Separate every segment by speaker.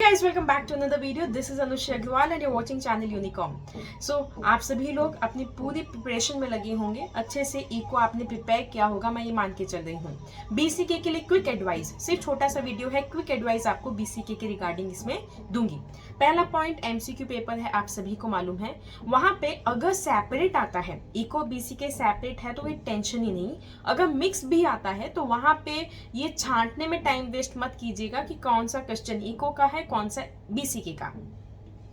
Speaker 1: guys, welcome back to another video. This is Anushya Agrawal and you're watching channel Unicom. So आप सभी लोग अपनी पूरी preparation में लगे होंगे, अच्छे से इको आपने प्रिपेयर किया होगा, मैं ये मान के चल रही हूँ। बीसीके के लिए क्विक एडवाइस, सिर्फ छोटा सा वीडियो है, क्विक एडवाइस आपको बीसीके के रिगार्डिंग इसमें दूंगी। पहला पॉइंट, एमसीक्यू पेपर है, आप सभी को मालूम है। वहां पे अगर सेपरेट आता है, इको बीसीके सेपरेट है तो कोई टेंशन ही नहीं। अगर मिक्स भी आता है तो वहां पे ये छांटने में टाइम वेस्ट मत कीजिएगा कि कौन सा क्वेश्चन इको का है, कौन सा बीसीके का।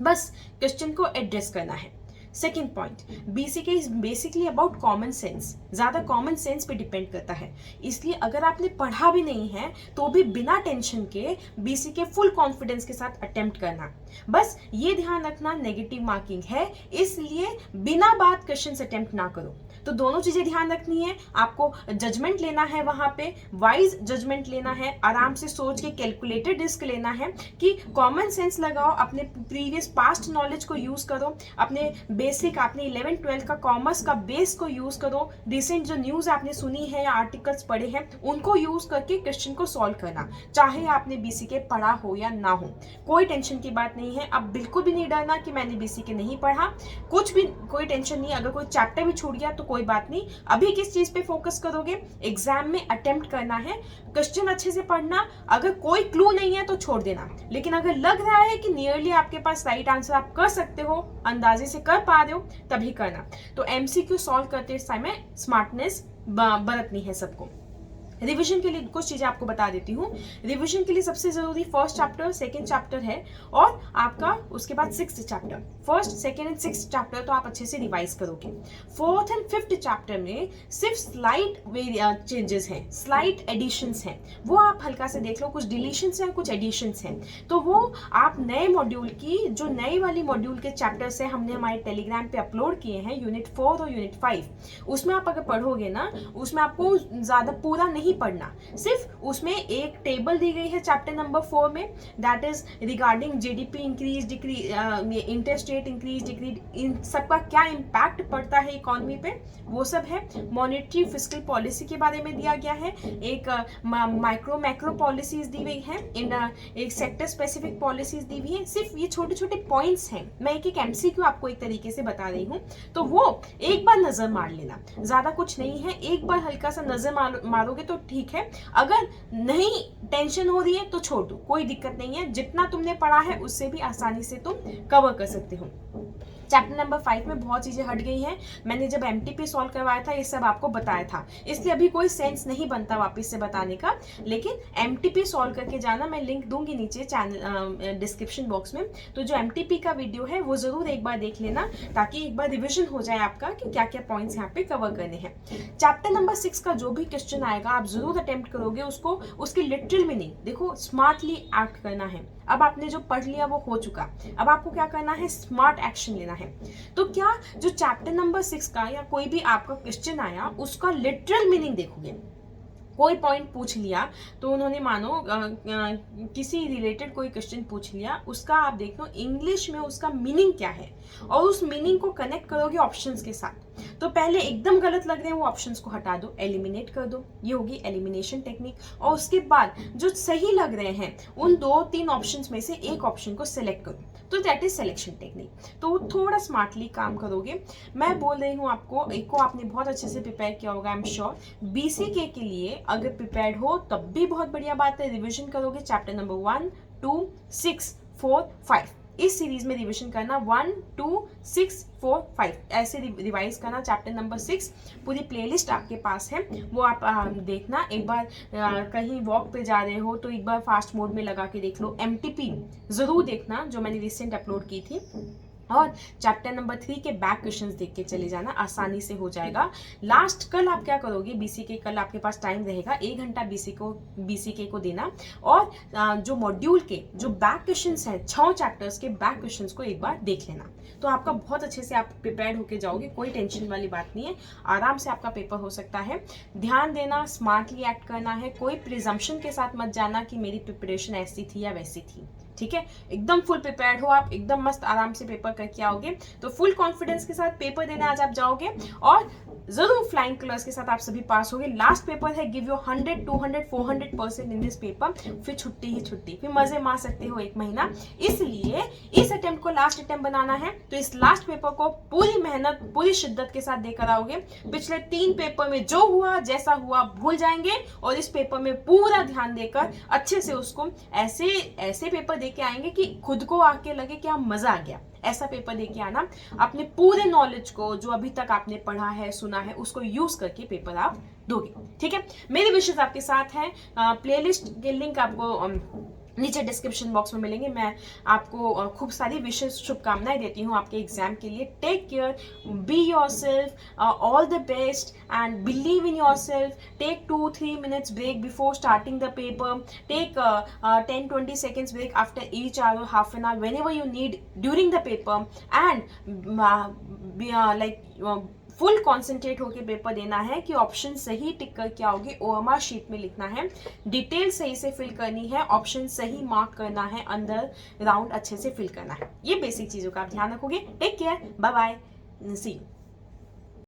Speaker 1: बस क्वेश्चन को एड्रेस करना है। Second point, BCK is basically about common sense, ज्यादा कॉमन सेंस पे डिपेंड करता है। इसलिए अगर आपने पढ़ा भी नहीं है तो भी बिना टेंशन के बीसीके फुल कॉन्फिडेंस के साथ अटेम्प्ट करना। बस ये ध्यान रखना नेगेटिव मार्किंग है, इसलिए बिना बात क्वेश्चन अटेम्प्ट ना करो। तो दोनों चीजें ध्यान रखनी है, आपको जजमेंट लेना है, वहां पे वाइज जजमेंट लेना है, आराम से सोच के कैलकुलेटेड रिस्क लेना है कि कॉमन सेंस लगाओ, अपने प्रीवियस पास्ट नॉलेज को यूज करो, अपने बेसिक आपने 11-12 का कॉमर्स का बेस को यूज करो, रिसेंट जो न्यूज आपने सुनी है या आर्टिकल्स पढ़े हैं उनको यूज करके क्वेश्चन को सॉल्व करना, चाहे आपने बीसीके पढ़ा हो या ना हो। कोई टेंशन की बात नहीं है, अब बिल्कुल भी नहीं डरना कि मैंने बीसीके नहीं पढ़ा, कुछ भी कोई टेंशन नहीं। अगर कोई चैप्टर भी छूट गया तो कोई बात नहीं। अभी किस चीज पे फोकस करोगे, एग्जाम में अटेम्प्ट करना है, क्वेश्चन अच्छे से पढ़ना। अगर कोई क्लू नहीं है तो छोड़ देना, लेकिन अगर लग रहा है कि नियरली आपके पास राइट आंसर आप कर सकते हो, अंदाजे से कर पा रहे हो, तभी करना। तो एमसीक्यू सॉल्व करते समय स्मार्टनेस बरतनी है सबको। रिवीजन के लिए कुछ चीजें आपको बता देती हूँ। रिवीजन के लिए सबसे जरूरी फर्स्ट चैप्टर, सेकंड चैप्टर है और आपका उसके बाद sixth chapter. First, second and sixth chapter तो आप अच्छे से रिवाइज करोगे। फोर्थ एंड फिफ्थ चैप्टर में सिर्फ स्लाइट चेंजेस हैं, स्लाइट एडिशंस हैं, वो आप हल्का से देख लो। कुछ डिलीशंस हैं, कुछ एडिशंस हैं, तो वो आप नए मॉड्यूल की जो नई वाली मॉड्यूल के चैप्टर्स है हमने हमारे टेलीग्राम पे अपलोड किए हैं, यूनिट 4 और यूनिट 5। उसमें आप अगर पढ़ोगे ना, उसमें आपको ज्यादा पूरा नहीं पढ़ना, सिर्फ उसमें एक टेबल दी गई है चैप्टर नंबर 4 में, that is regarding GDP increase decrease, interest rate increase decrease, इन सबका क्या इम्पैक्ट पड़ता है इकोनॉमी पे, वो सब है। मॉनेटरी फिस्कल पॉलिसी के बारे में दिया गया है, एक माइक्रो मैक्रो पॉलिसीज दी गई है, एक सेक्टर स्पेसिफिक पॉलिसीज दी हुई है। सिर्फ ये छोटे छोटे पॉइंट्स हैं, मैं एक एमसीक्यू आपको एक तरीके से बता रही हूँ, तो वो एक बार नजर मार लेना, ज्यादा कुछ नहीं है। एक बार हल्का सा नजर मारोगे तो ठीक है, अगर नहीं टेंशन हो रही है तो छोड़ दो, कोई दिक्कत नहीं है। जितना तुमने पढ़ा है उससे भी आसानी से तुम कवर कर सकते हो। चैप्टर नंबर 5 में बहुत चीजें हट गई हैं, मैंने जब एमटीपी सॉल्व करवाया था ये सब आपको बताया था, इसलिए अभी कोई सेंस नहीं बनता वापस से बताने का। लेकिन एमटीपी सॉल्व करके जाना, मैं लिंक दूंगी नीचे चैनल डिस्क्रिप्शन बॉक्स में, तो जो एमटीपी का वीडियो है वो जरूर एक बार देख लेना, ताकि एक बार रिविजन हो जाए आपका कि क्या क्या पॉइंट्स यहाँ पे कवर करने हैं। चैप्टर नंबर 6 का जो भी क्वेश्चन आएगा आप जरूर अटेम्प्ट करोगे उसको, उसकी लिटरल मीनिंग देखो, स्मार्टली एक्ट करना है। अब आपने जो पढ़ लिया वो हो चुका, अब आपको क्या करना है, स्मार्ट एक्शन लेना है। तो क्या जो चैप्टर नंबर 6 का या कोई भी आपका क्वेश्चन आया उसका लिटरल मीनिंग देखोगे। कोई पॉइंट पूछ लिया तो उन्होंने मानो किसी रिलेटेड कोई क्वेश्चन पूछ लिया, उसका आप देख लो इंग्लिश में उसका मीनिंग क्या है, और उस मीनिंग को कनेक्ट करोगे ऑप्शंस के साथ। तो पहले एकदम गलत लग रहे हैं वो ऑप्शंस को हटा दो, एलिमिनेट कर दो, ये होगी एलिमिनेशन टेक्निक। और उसके बाद जो सही लग रहे हैं उन 2-3 ऑप्शंस में से एक ऑप्शन को सिलेक्ट करो, तो दैट इज सिलेक्शन टेक्निक। तो थोड़ा स्मार्टली काम करोगे। मैं बोल रही हूँ आपको, एक को आपने बहुत अच्छे से प्रिपेयर किया होगा, आई एम श्योर। बीसीके के लिए अगर प्रिपेयर्ड हो तब भी बहुत बढ़िया बात है, रिविजन करोगे चैप्टर नंबर 1, 2, 6, 4, 5, इस सीरीज में रिवीजन करना। 1, 2, 6, 4, 5 ऐसे रिवाइज करना चैप्टर नंबर 6। पूरी प्लेलिस्ट आपके पास है, वो आप देखना। एक बार कहीं वॉक पे जा रहे हो तो एक बार फास्ट मोड में लगा के देख लो। एमटीपी जरूर देखना जो मैंने रिसेंट अपलोड की थी, और चैप्टर नंबर 3 के बैक क्वेश्चंस देख के चले जाना, आसानी से हो जाएगा। लास्ट कल आप क्या करोगे, बीसीके कल आपके पास टाइम रहेगा 1 घंटा बीसीके को देना, और जो मॉड्यूल के जो बैक क्वेश्चंस हैं 6 चैप्टर्स के बैक क्वेश्चंस को एक बार देख लेना, तो आपका बहुत अच्छे से आप प्रिपेयर्ड होके जाओगे। कोई टेंशन वाली बात नहीं है, आराम से आपका पेपर हो सकता है। ध्यान देना, स्मार्टली एक्ट करना है, कोई प्रिजम्पशन के साथ मत जाना कि मेरी प्रिपरेशन ऐसी थी या वैसी थी। ठीक है, एकदम फुल प्रिपेयर्ड हो आप, एकदम मस्त आराम से पेपर करके आओगे, तो फुल कॉन्फिडेंस के साथ पेपर देने आज आप जाओगे और जरूर फ्लाइंग कलर्स के साथ आप सभी पास होगे। लास्ट पेपर है, give your 100, 200, 400% in this paper, फिर छुट्टी ही छुट्टी, फिर मजे मार सकते हो 1 महीना। इसलिए इस अटेम्प्ट को लास्ट अटेम्प्ट बनाना है, तो इस लास्ट पेपर को पूरी मेहनत पूरी शिद्दत के साथ देकर आओगे। पिछले 3 पेपर में जो हुआ जैसा हुआ भूल जाएंगे और इस पेपर में पूरा ध्यान देकर अच्छे से उसको ऐसे ऐसे पेपर देके आएंगे कि खुद को आके लगे कि हाँ मजा आ गया। ऐसा पेपर देके आना, अपने पूरे नॉलेज को जो अभी तक आपने पढ़ा है सुना है उसको यूज करके पेपर आप दोगे। ठीक है, मेरी विशेष आपके साथ है। प्लेलिस्ट के लिंक आपको नीचे डिस्क्रिप्शन बॉक्स में मिलेंगे। मैं आपको खूब सारी विशेष शुभकामनाएं देती हूँ आपके एग्जाम के लिए। Take care, be yourself, all the best and believe in yourself. Take 2-3 minutes break before starting the paper. Take 10-20 seconds break after each hour, half an hour, whenever you need during the paper, and full concentrate होकर paper देना है कि option सही टिक करके आओगे। OMR sheet में लिखना है, डिटेल सही से फिल करनी है, ऑप्शन सही मार्क करना है, अंदर राउंड अच्छे से फिल करना है। ये बेसिक चीजों का आप ध्यान रखोगे। Take care, bye bye, see you.